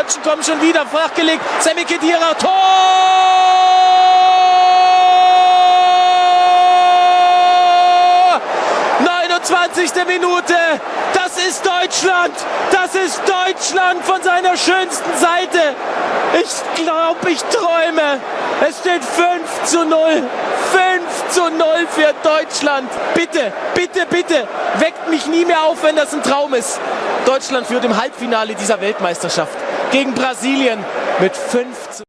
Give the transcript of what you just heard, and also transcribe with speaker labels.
Speaker 1: Deutschen kommen schon wieder, flachgelegt, Sami Khedira, Tor! 29. Minute, das ist Deutschland, von seiner schönsten Seite. Ich glaube, ich träume. Es steht 5:0, 5:0 für Deutschland. Bitte, bitte, bitte, weckt mich nie mehr auf, wenn das ein Traum ist. Deutschland führt im Halbfinale dieser Weltmeisterschaft gegen Brasilien mit 5:0.